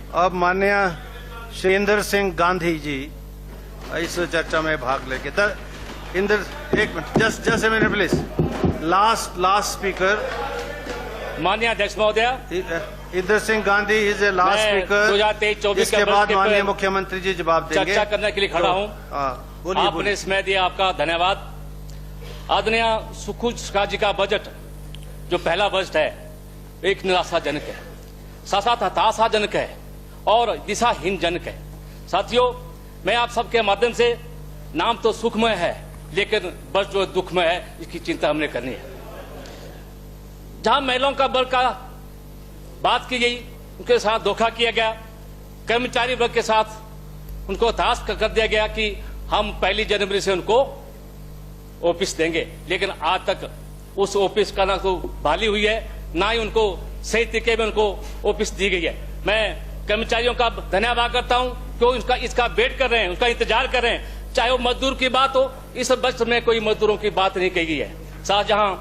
अब माननीय श्री इंदर सिंह गांधी जी इस चर्चा में भाग लेंगे। इंदर, एक minute, just a minute please. Last speaker माननीय अध्यक्ष महोदय, Inder Singh Gandhi is a last speaker. 2023-24 इसके बाद माननीय मुख्यमंत्री जी जवाब देंगे। चर्चा करने के लिए खड़ा हूं। आपने समय दिया, आपका धन्यवाद। आदरणीय सुखू जी का बजट जो पहला बजट है एक निराशाजनक है, साथ हताशाजनक है और दिशाहीनजनक है। साथियों, मैं आप सबके माध्यम से, नाम तो सुखमय है लेकिन बजट जो दुखमय है, इसकी चिंता हमने करनी है। जहां महिलाओं का बल का बात की गई, उनके साथ धोखा किया गया, कर्मचारी वर्ग के साथ उनको हताश कर दिया गया कि हम 1 जनवरी से उनको ऑफिस देंगे, लेकिन आज तक उस ऑफिस का ना तो बहाली हुई है, ना ही उनको सही तरीके में उनको ऑफिस दी गई है। मैं कर्मचारियों का धन्यवाद करता हूं क्यों इसका वेट कर रहे हैं, उसका इंतजार कर रहे हैं। चाहे वो मजदूर की बात हो, इस बजट में कोई मजदूरों की बात नहीं कही गई है। साथ जहां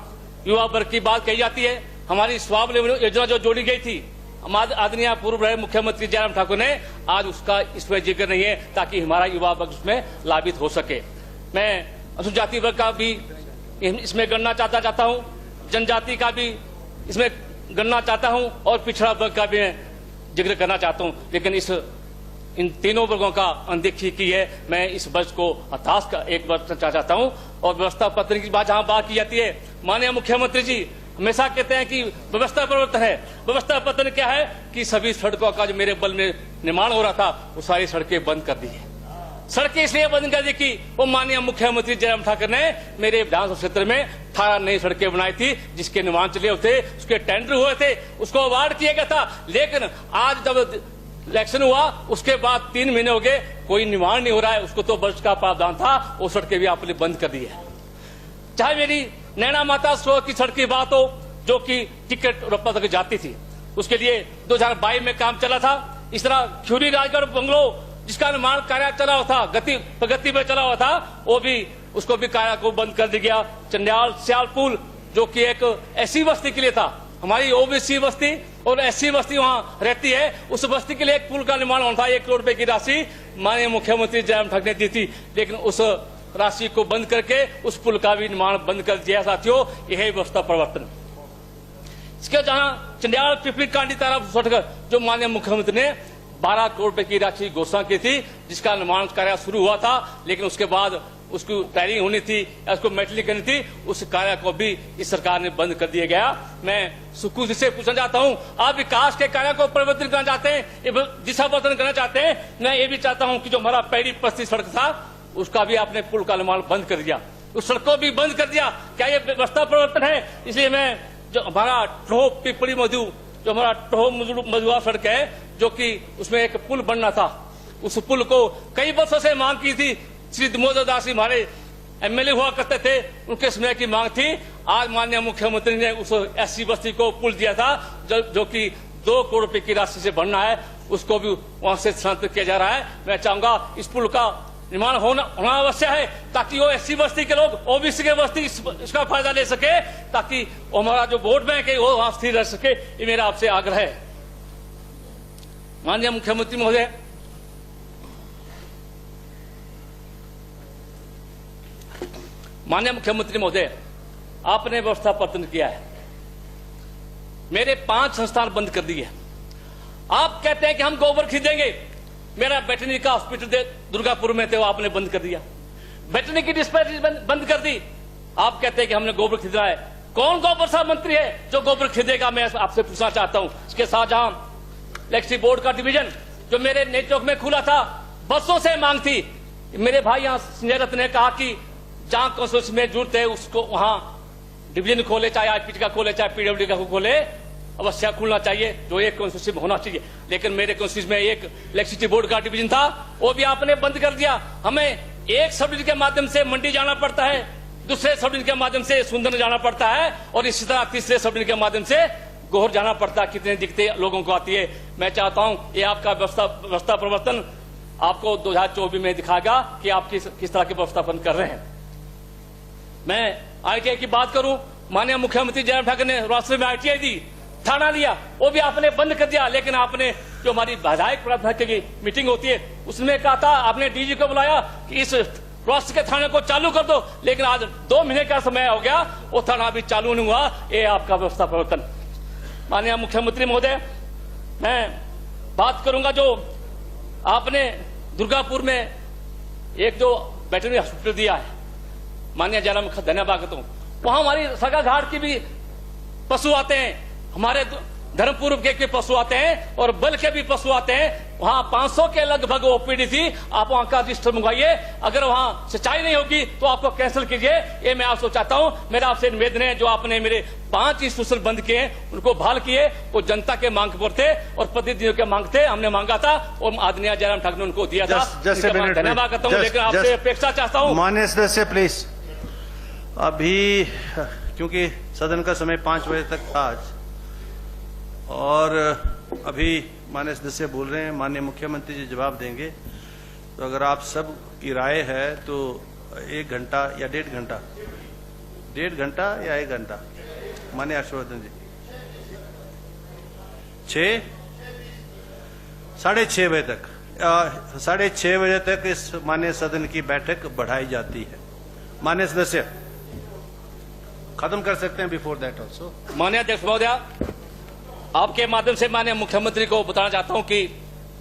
युवा वर्ग की बात कही जाती है, हमारी स्वावलंबन योजना जो जोड़ी गई थी, आदरणीय पूर्व मुख्यमंत्री जयराम ठाकुर ने, आज उसका इसमें जिक्र नहीं है ताकि हमारा युवा वर्ग उसमें लाभित हो सके। मैं अनुसूचित जाति वर्ग का भी इसमें गणना चाहता हूं, जनजाति का भी इसमें गणना चाहता हूं और पिछड़ा वर्ग का भी जिक्र करना चाहता हूं, लेकिन इन तीनों वर्गों का अनदेखी की है। मैं इस बजट को हताश का एक वर्ष चाहता हूं। और व्यवस्था पत्र की बात जहां बात की जाती है, माननीय मुख्यमंत्री जी हमेशा कहते हैं कि व्यवस्था परिवर्तन है। व्यवस्था पत्र क्या है कि सभी सड़कों का जो मेरे बल में निर्माण हो रहा था, वो सारी सड़कें बंद कर दी है। सड़कें इसलिए बंद कर दी कि वो माननीय मुख्यमंत्री जयराम ठाकुर ने मेरे विधानसभा क्षेत्र में 18 नई सड़कें बनाई थी, जिसके निर्माण चले हुए थे, उसके टेंडर हुए थे, उसको अवार्ड किया गया था। लेकिन आज जब इलेक्शन हुआ, उसके बाद 3 महीने हो गए, कोई निर्माण नहीं हो रहा है। उसको तो बजट का प्रावधान था, वो सड़कें भी आपने बंद कर दी है। चाहे मेरी नैना माता सरोवर की सड़क की बात हो, जो कि टिकट रोपा तक जाती थी, उसके लिए 2022 में काम चला था। इस तरह खिउरी राजगढ़ बंगलो, जिसका निर्माण कार्य चला हुआ था, प्रगति में चला हुआ था, वो भी उसको भी कार्य को बंद कर दिया गया। चंडियाल स्याल पुल, जो कि एक ऐसी बस्ती के लिए था, हमारी ओबीसी बस्ती और एससी बस्ती वहां रहती है, उस बस्ती के लिए एक पुल का निर्माण होना था। 1 करोड़ रुपए की राशि माननीय मुख्यमंत्री जयराम ठाकुर ने दी थी, लेकिन उस राशि को बंद करके उस पुल का भी निर्माण बंद कर दिया। साथियों, यह है व्यवस्था परिवर्तन। इसके जहां चंडियाल पिपली कांडी तारा सड़क, जो माननीय मुख्यमंत्री ने 12 करोड़ रुपए की राशि घोषणा की थी, जिसका निर्माण कार्य शुरू हुआ था, लेकिन उसके बाद उसकी टायरिंग होनी थी, उसको मेटली करनी थी, उस कार्य को भी इस सरकार ने बंद कर दिया गया। मैं सुखू जी से पूछना चाहता हूं, आप विकास के कार्य को परिवर्तन करना चाहते हैं, दिशा परिवर्तन करना चाहते हैं। मैं ये भी चाहता हूं कि जो हमारा पैड़ी पस्ती सड़क था, उसका भी आपने पुल का निर्माण बंद कर दिया, उस सड़क को भी बंद कर दिया। क्या ये व्यवस्था परिवर्तन है? इसलिए मैं, जो हमारा टोह पिपली मधु, जो हमारा टोह मधुआ सड़क है, जो कि उसमें एक पुल बनना था, उस पुल को कई वर्षों से मांग की थी। श्री दामोदर दास जी हमारे एमएलए हुआ करते थे, उनके समय की मांग थी। आज माननीय मुख्यमंत्री ने उस एससी बस्ती को पुल दिया था, जो कि 2 करोड़ रुपए की राशि से बनना है, उसको भी वहां से स्थानांतरित किया जा रहा है। मैं चाहूंगा इस पुल का निर्माण होना आवश्यक है, ताकि वो एससी बस्ती के लोग, ओबीसी के बस्ती इसका फायदा ले सके, ताकि हमारा जो वोट बैंक है वो वहां स्थिर रह सके। ये मेरा आपसे आग्रह है। माननीय मुख्यमंत्री महोदय, आपने व्यवस्था परिवर्तन किया है, मेरे 5 संस्थान बंद कर दिए। आप कहते हैं कि हम गोबर खरीदेंगे, मेरा वेटरनरी का हॉस्पिटल दुर्गापुर में थे, वो आपने बंद कर दिया। वेटरनरी की डिस्पेंसरी बंद कर दी। आप कहते हैं कि हमने गोबर खरीदना है। कौन गोबर साहब मंत्री है जो गोबर खरीदेगा? मैं आपसे पूछना चाहता हूं। इसके साथ जहां इलेक्ट्रिसिटी बोर्ड का डिवीजन, जो मेरे नई चौक में खुला था, बरसों से मांग थी। मेरे भाई यहां संजय रत्न ने कहा कि जहां कॉन्स्टिट्यूंसी में जरूरत है उसको वहां डिवीजन खोले, चाहे आईपीटी का खोले, चाहे पीडब्ल्यूडी का खोले, अवश्य खुलना चाहिए, जो एक कॉन्स्टिट्यूंसी में होना चाहिए। लेकिन मेरे कॉन्स्टिट्यूंसी में एक इलेक्ट्रिसिटी बोर्ड का डिवीजन था, वो भी आपने बंद कर दिया। हमें एक सब डिवीजन के माध्यम से मंडी जाना पड़ता है, दूसरे सब डिवीजन के माध्यम से सुंदर जाना पड़ता है, और इसी तरह तीसरे सब डिवीजन के माध्यम से गोहर जाना पड़ता है। कितने दिक्कतें लोगों को आती है। मैं चाहता हूं ये आपका व्यवस्था परिवर्तन आपको 2024 में दिखाएगा कि आप किस तरह के व्यवस्थापन कर रहे हैं। मैं आईटीआई की बात करूं, माननीय मुख्यमंत्री जयराम ठाकुर ने राष्ट्र में आईटीआई दी, थाना लिया, वो भी आपने बंद कर दिया। लेकिन आपने जो हमारी विधायक प्राधिकरण की मीटिंग होती है उसमें कहा था, आपने डीजी को बुलाया कि इस रोस्ट के थाने को चालू कर दो, लेकिन आज 2 महीने का समय हो गया, वो थाना भी चालू नहीं हुआ। ये आपका व्यवस्था परिवर्तन। माननीय मुख्यमंत्री महोदय, मैं बात करूंगा जो आपने दुर्गापुर में एक जो वेटरनरी हॉस्पिटल दिया है, माननीय जयराम धन्यवाद करता हूं। वहां हमारी सगा घाट की भी पशु आते हैं, हमारे धर्मपुर के पशु आते हैं और बल के भी पशु आते हैं। वहां 500 के लगभग ओपीडी थी। आप वहां का रजिस्टर मंगवाइए। अगर वहां सिंचाई नहीं होगी तो आपको कैंसिल कीजिए। ये मैं आपसे चाहता हूं। मेरा आपसे निवेदन है, जो आपने मेरे 5 इंस्टीट्यूशन बंद किए हैं उनको बहाल किए। वो जनता के मांग पर थे और प्रतिनिधियों के मांग थे। हमने मांगा था और आदरणीय जयराम ठाकुर ने उनको दिया था। धन्यवाद करता हूँ, लेकिन आपसे अपेक्षा चाहता हूँ। माननीय सदस्य प्लीज, अभी क्योंकि सदन का समय 5 बजे तक था आज, और अभी माननीय सदस्य बोल रहे हैं, माननीय मुख्यमंत्री जी जवाब देंगे, तो अगर आप सब की राय है तो 1 घंटा या 1.5 घंटा, 1.5 घंटा या 1 घंटा, माननीय हर्षवर्धन जी, 6:30 बजे तक, 6:30 बजे तक इस माननीय सदन की बैठक बढ़ाई जाती है। माननीय सदस्य खत्म कर सकते हैं बिफोर दैट ऑल्सो। माननीय अध्यक्ष महोदय, आपके माध्यम से माननीय मुख्यमंत्री को बताना चाहता हूं कि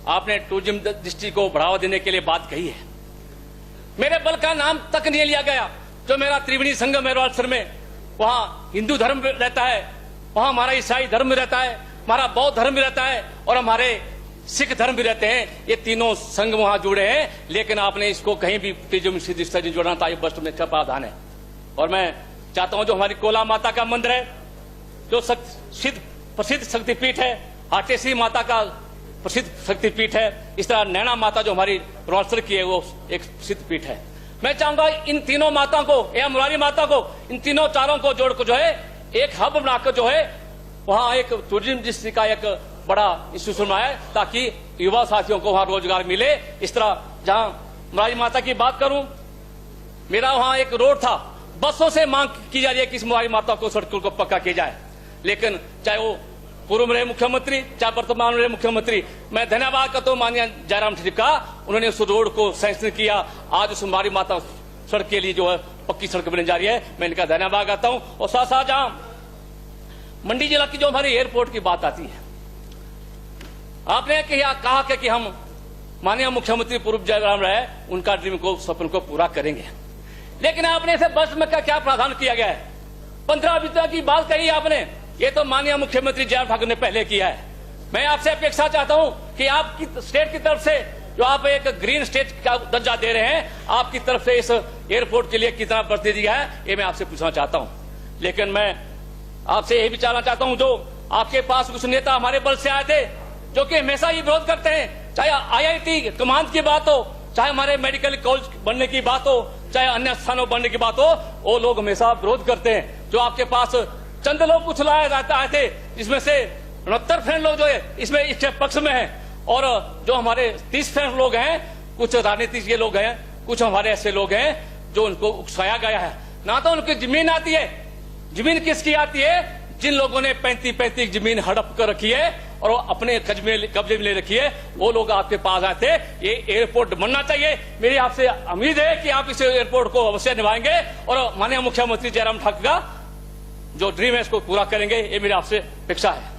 आपने टूरिज्म दृष्टि को बढ़ावा देने के लिए बात कही है। मेरे बल का नाम तक नहीं लिया गया। जो मेरा त्रिवेणी संगम है रोहतसर में, वहां हिंदू धर्म रहता है, वहां हमारा ईसाई धर्म भी रहता है, हमारा बौद्ध धर्म भी रहता है और हमारे सिख धर्म भी रहते हैं। ये तीनों संघ वहां जुड़े हैं, लेकिन आपने इसको कहीं भी टूरिज्म से जोड़ना था, ये बस्ट में अच्छा प्रावधान है। और मैं चाहता हूं, जो हमारी कोला माता का मंदिर है, जो प्रसिद्ध शक्तिपीठ है, हाटेश्वरी माता का प्रसिद्ध शक्तिपीठ है, इस तरह नैना माता जो हमारी रोहतसर की है वो एक प्रसिद्ध पीठ है। मैं चाहूंगा इन तीनों माताओं को या मुरारी माता को, इन तीनों चारों को जोड़ जो है एक हब बनाकर जो है वहां एक टूरिज्म डिस्ट्रिक्ट का एक बड़ा इंस्टीट्यूशन बनाया, ताकि युवा साथियों को वहां रोजगार मिले। इस तरह जहां मुरारी माता की बात करूं, मेरा वहां एक रोड था, बसों से मांग की जा रही है कि इस मुरारी माता को सड़कों को पक्का किया जाए, लेकिन चाहे वो पूर्व में रहे मुख्यमंत्री चाहे वर्तमान में रहे मुख्यमंत्री, मैं धन्यवाद करता हूं माननीय जयराम ठाकुर का, उन्होंने उस रोड को सैंक्शन किया। आज उस मुरारी माता सड़क के लिए जो है पक्की सड़क बनने जा रही है, मैं इनका धन्यवाद करता हूं। और साथ साथ जहां मंडी जिला की जो हमारी एयरपोर्ट की बात आती है, आपने कहा कि हम माननीय मुख्यमंत्री पूर्व जयराम रहे, उनका ड्रीम को सपन को पूरा करेंगे, लेकिन आपने इसे बस में क्या प्रावधान किया गया है? 15 वित्त की बात कही आपने, ये तो माननीय मुख्यमंत्री जयराम ठाकुर ने पहले किया है। मैं आपसे अपेक्षा चाहता हूं कि आपकी स्टेट की तरफ से जो आप एक ग्रीन स्टेट का दर्जा दे रहे हैं, आपकी तरफ से इस एयरपोर्ट के लिए कितना बढ़ती दिया है, ये मैं आपसे पूछना चाहता हूं। लेकिन मैं आपसे यही भी जानना चाहता हूं, जो आपके पास कुछ नेता हमारे बल से आए थे, जो कि हमेशा ही विरोध करते हैं, चाहे IIT कमांड की बात हो, चाहे हमारे मेडिकल कॉलेज बनने की बात हो, चाहे अन्य स्थानों बनने की बात हो, वो लोग हमेशा विरोध करते हैं। जो आपके पास चंद लोग कुछ लाए आए थे, जिसमें से 69% लोग जो है इसमें इसके पक्ष में हैं, और जो हमारे 30% लोग हैं, कुछ राजनीतिक के लोग हैं, कुछ हमारे ऐसे लोग हैं जो उनको उकसाया गया है। ना तो उनकी जमीन आती है, जमीन किसकी आती है? जिन लोगों ने 35 जमीन हड़प कर रखी है और अपने कब्जे में ले रखी है, वो लोग आपके पास आए थे। ये एयरपोर्ट बनना चाहिए। मेरी आपसे उम्मीद है कि आप इस एयरपोर्ट को अवश्य निभाएंगे और माननीय मुख्यमंत्री जयराम ठाकुर का जो ड्रीम है इसको पूरा करेंगे, ये मेरी आपसे अपेक्षा है।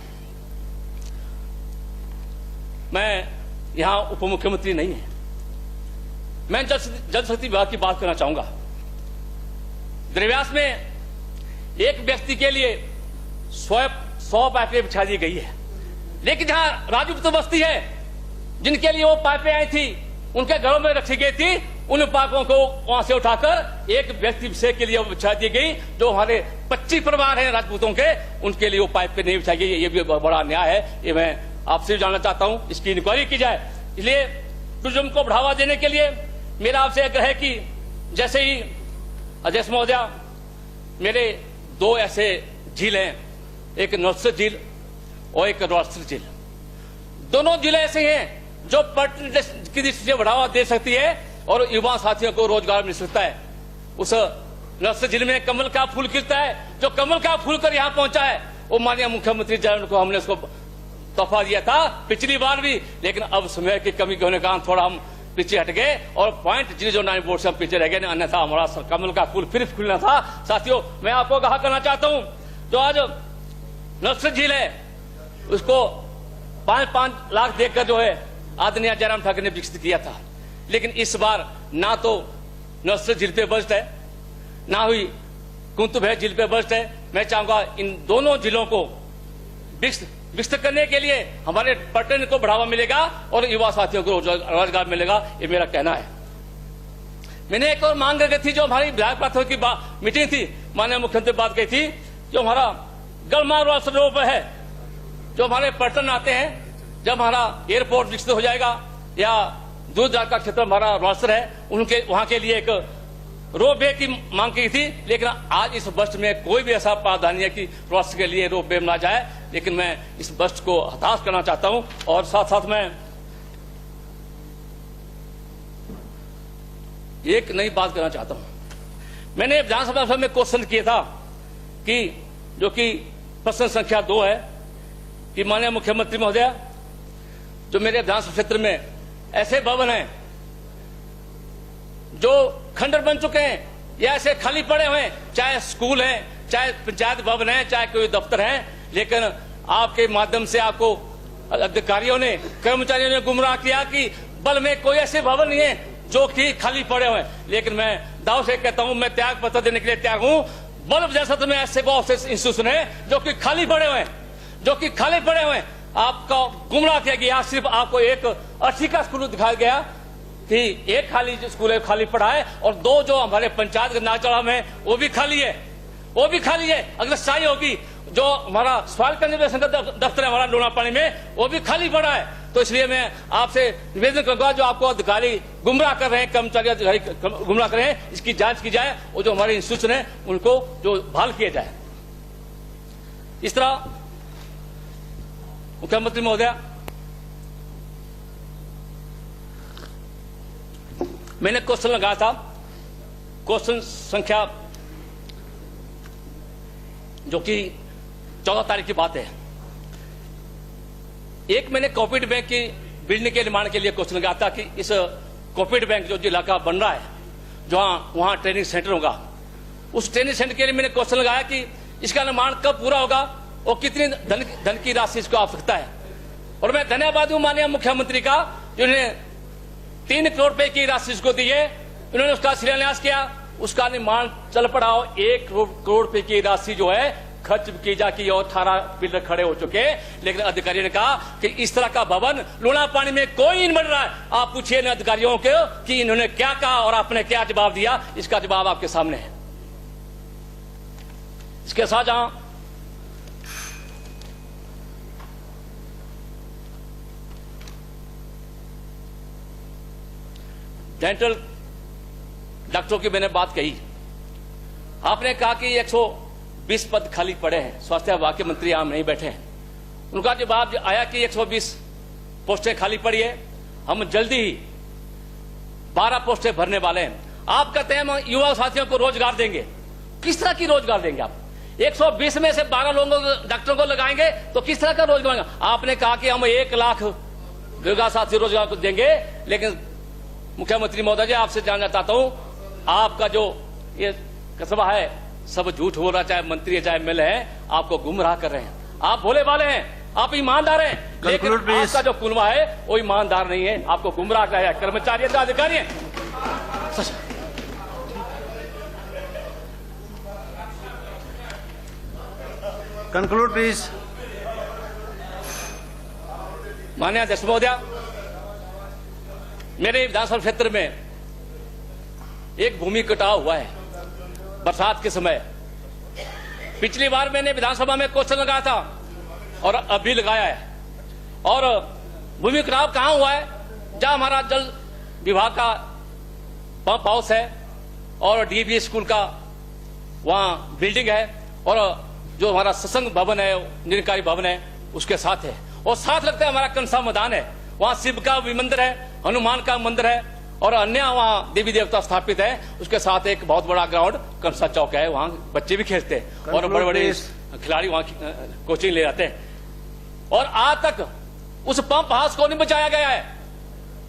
मैं यहां उप मुख्यमंत्री नहीं है, मैं जल शक्ति विभाग की बात करना चाहूंगा। द्रव्यास में एक व्यक्ति के लिए 100 पाइपें बिछा दी गई है, लेकिन जहां राजूपत बस्ती है, जिनके लिए वो पाइपें आई थी, उनके घरों में रखी गई थी, उन पाइपों को वहां से उठाकर एक व्यक्ति विषय के लिए बिछा दी गई। जो हमारे 25 परिवार हैं राजपूतों के, उनके लिए वो पाइपें नहीं बिछाई गई। ये भी बड़ा अन्याय है। ये मैं आपसे जानना चाहता हूं, इसकी इंक्वायरी की जाए। इसलिए टूरिज्म को बढ़ावा देने के लिए मेरा आपसे आग्रह है कि जैसे ही अध्यक्ष महोदय, मेरे 2 ऐसे झील हैं, एक नौसर झील और एक रोहतसर झील। दोनों जिले ऐसे हैं जो पर्यटन की दृष्टि से बढ़ावा दे सकती है और युवा साथियों को रोजगार मिल सकता है। उस नौसर झील में कमल का फूल खिलता है, जो कमल का फूल कर यहाँ पहुंचा है, वो माननीय मुख्यमंत्री जी को हमने उसको तोहफा दिया था पिछली बार भी, लेकिन अब समय की कमी के होने का थोड़ा हम पीछे हट गए और 0.009 वोट से हम पीछे रह गए, अन्यथा हमारा कमल का फूल फिर खुलना था। साथियों, मैं आपको कहा करना चाहता हूं, जो आज नलसर झील है उसको 5-5 लाख देकर जो है आदरणीय जयराम ठाकुर ने विकसित किया था, लेकिन इस बार ना तो नलसर झील पे बजट है, ना हुई कुंतुभय झील पे बजट है। मैं चाहूंगा इन दोनों जिलों को विकसित करने के लिए हमारे पर्यटन को बढ़ावा मिलेगा और युवा साथियों को रोजगार मिलेगा, ये मेरा कहना है। मैंने एक और मांग रखी थी, जो हमारी विधायक प्राथमिक की मीटिंग थी, माननीय मुख्यमंत्री बात कही थी, जो हमारा गलमार्ग रोड है, जो हमारे पर्यटन आते हैं, जब हमारा एयरपोर्ट विकसित हो जाएगा या दूर दराज का क्षेत्र हमारा रोस्टर है, उनके वहां के लिए एक रोपवे की मांग की थी, लेकिन आज इस बजट में कोई भी ऐसा प्रावधान है कि रोस्टर के लिए रोपवे ना जाए, लेकिन मैं इस बजट को हताश करना चाहता हूं। और साथ साथ मैं एक नई बात करना चाहता हूं। मैंने विधानसभा में क्वेश्चन किया था कि जो कि प्रश्न संख्या 2 है कि माननीय मुख्यमंत्री महोदय, जो मेरे विधानसभा क्षेत्र में ऐसे भवन हैं जो खंडर बन चुके हैं या ऐसे खाली पड़े हुए हैं, चाहे स्कूल है, चाहे पंचायत भवन है, चाहे कोई दफ्तर है, लेकिन आपके माध्यम से आपको अधिकारियों ने, कर्मचारियों ने गुमराह किया कि बल में कोई ऐसे भवन नहीं है जो कि खाली पड़े हुए हैं। लेकिन मैं दाव से कहता हूं, मैं त्याग पत्र देने के लिए तैयार हूं। बल्ब जैसा में ऐसे बहुत से इंस्टीट्यूशन है जो कि खाली पड़े हुए हैं, जो कि खाली पड़े हुए हैं। आपका गुमराह किया गया, सिर्फ आपको एक 80 का स्कूल दिखाया गया कि एक खाली स्कूल है, खाली पड़ा है, और 2 जो हमारे पंचायत के नाचड़ा में वो भी खाली है, वो भी खाली है। अगर सही होगी, जो हमारा सवाल कंजर्वेशन का दफ्तर है हमारा लोनापानी में, वो भी खाली पड़ा है। तो इसलिए मैं आपसे निवेदन करूंगा, जो आपको अधिकारी गुमराह कर रहे हैं, कर्मचारी अधिकारी गुमराह कर रहे हैं, इसकी जांच की जाए और जो हमारे इंस्टीट्यूशन है उनको जो बहाल किया जाए। इस तरह मुख्यमंत्री महोदय, मैंने क्वेश्चन लगाया था, क्वेश्चन संख्या जो कि 14 तारीख की बात है। एक मैंने कोऑपरेटिव बैंक की बिल्डिंग के निर्माण के लिए क्वेश्चन लगाया था कि इस कोऑपरेटिव बैंक जो इलाका बन रहा है, जहां वहां ट्रेनिंग सेंटर होगा, उस ट्रेनिंग सेंटर के लिए मैंने क्वेश्चन लगाया कि इसका निर्माण कब पूरा होगा और कितनी धन की राशि इसको आवश्यकता है। और मैं धन्यवाद हूं माननीय मुख्यमंत्री का, जिन्होंने 3 करोड़ रुपए की राशि इसको दी है, उन्होंने उसका शिलान्यास किया, उसका निर्माण चल पड़ा। 1 करोड़ रुपए की राशि जो है खर्च की जा की और 18 पिलर खड़े हो चुके हैं, लेकिन अधिकारियों ने कहा कि इस तरह का भवन लोनापानी में कोई नहीं बन रहा है। आप पूछिए न अधिकारियों को कि इन्होंने क्या कहा और आपने क्या जवाब दिया, इसका जवाब आपके सामने है। इसके साथ जहां डेंटल डॉक्टरों की मैंने बात कही, आपने कहा कि 120 पद खाली पड़े हैं, स्वास्थ्य विभाग के मंत्री यहां नहीं बैठे हैं। उनका जवाब आया कि 120 पोस्टें खाली पड़ी है, हम जल्दी ही 12 पोस्टें भरने वाले हैं। आप कहते हैं हम युवा साथियों को रोजगार देंगे, किस तरह की रोजगार देंगे आप? 120 में से 12 लोगों को, डॉक्टरों को लगाएंगे तो किस तरह का रोजगार? आपने कहा कि हम 1 लाख युवा साथी रोजगार को देंगे, लेकिन मुख्यमंत्री महोदय जी, आपसे जानना चाहता हूं, आपका जो ये कस्बा है सब झूठ हो रहा, चाहे मंत्री है चाहे एमएलए है, आपको गुमराह कर रहे हैं। आप भोले वाले हैं, आप ईमानदार हैं, लेकिन आपका जो कुनवा है वो ईमानदार नहीं है, आपको गुमराह कर रहा है। कर्मचारी है, अधिकारी है। Conclude please. माननीय अध्यक्ष महोदय, मेरे विधानसभा क्षेत्र में एक भूमि कटाव हुआ है बरसात के समय। पिछली बार मैंने विधानसभा में क्वेश्चन लगाया था और अभी लगाया है। और भूमि कटाव कहां हुआ है? जहां हमारा जल विभाग का पंप हाउस है और डीएवी स्कूल का वहां बिल्डिंग है, और जो हमारा सत्संग भवन है, निरंकारी भवन है, उसके साथ है। और साथ लगता है हमारा कंसा मैदान है, वहां शिव का भी मंदिर है, हनुमान का मंदिर है और अन्य वहां देवी देवता स्थापित है। उसके साथ एक बहुत बड़ा ग्राउंड कंसा चौक है, वहां बच्चे भी खेलते हैं और बड़े बड़े खिलाड़ी वहां कोचिंग ले जाते हैं, और आज तक उस पंप हाउस को नहीं बचाया गया है।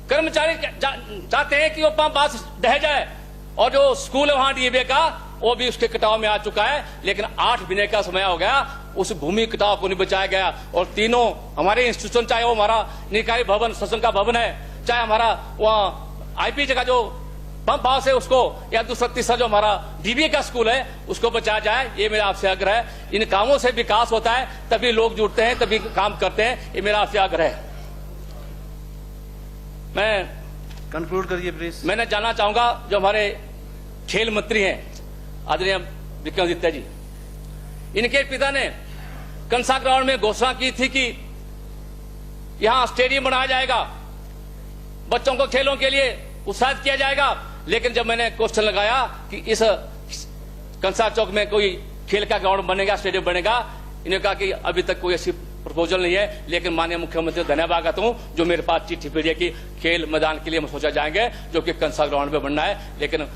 कर्मचारी चाहते हैं कि वो पंप हाउस ढह जाए, और जो स्कूल है वहां डीएबी का वो भी उसके कटाव में आ चुका है, लेकिन 8 महीने का समय हो गया, उस भूमि कटाव को नहीं बचाया गया। और तीनों हमारे इंस्टीट्यूशन, चाहे वो हमारा निकाय भवन सदन का भवन है, चाहे हमारा वहाँ आईपी का जो पंप हाउस है उसको, या दूसरा तीसरा जो हमारा डीबीए का स्कूल है उसको बचाया जाए, ये मेरा आपसे आग्रह है। इन कामों से विकास होता है, तभी लोग जुड़ते हैं, तभी काम करते हैं, ये मेरा आपसे आग्रह है। मैं कंक्लूड करिए प्लीज। मैंने जानना चाहूंगा जो हमारे खेल मंत्री हैं आदरणीय विक्रमादित्य जी, इनके पिता ने कंसा ग्राउंड में घोषणा की थी कि यहां स्टेडियम बनाया जाएगा, बच्चों को खेलों के लिए उत्साहित किया जाएगा, लेकिन जब मैंने क्वेश्चन लगाया कि इस कंसा चौक में कोई खेल का ग्राउंड बनेगा, स्टेडियम बनेगा, इन्होंने कहा कि अभी तक कोई ऐसी प्रपोजल नहीं है, लेकिन माननीय मुख्यमंत्री को धन्यवाद करता हूं जो मेरे पास चिट्ठी भेजी कि खेल मैदान के लिए हम सोचा जाएंगे जो कि कंसा ग्राउंड में बनना है। लेकिन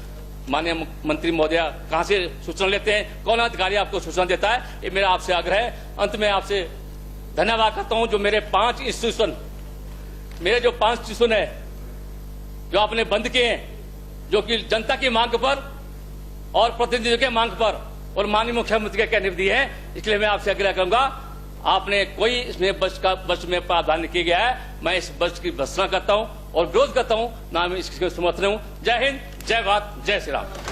माननीय मंत्री महोदय कहां से सूचना लेते हैं, कौन अधिकारी आपको सूचना देता है, ये मेरा आपसे आग्रह है। अंत में आपसे धन्यवाद करता हूं जो मेरे 5 इंस्टीट्यूशन, मेरे जो 5 इंस्टीट्यूशन है जो आपने बंद किए हैं, जो कि जनता की मांग पर और प्रतिनिधियों के मांग पर और माननीय मुख्यमंत्री के कहने पर दिए हैं, इसलिए मैं आपसे आग्रह करूंगा, आपने कोई इसमें बजट में प्रावधान किया गया है, मैं इस बजट की भर्त्सना करता हूं और विरोध करता हूं, ना मैं इसके समर्थन हूं। जय हिंद, जय भारत, जय श्री राम।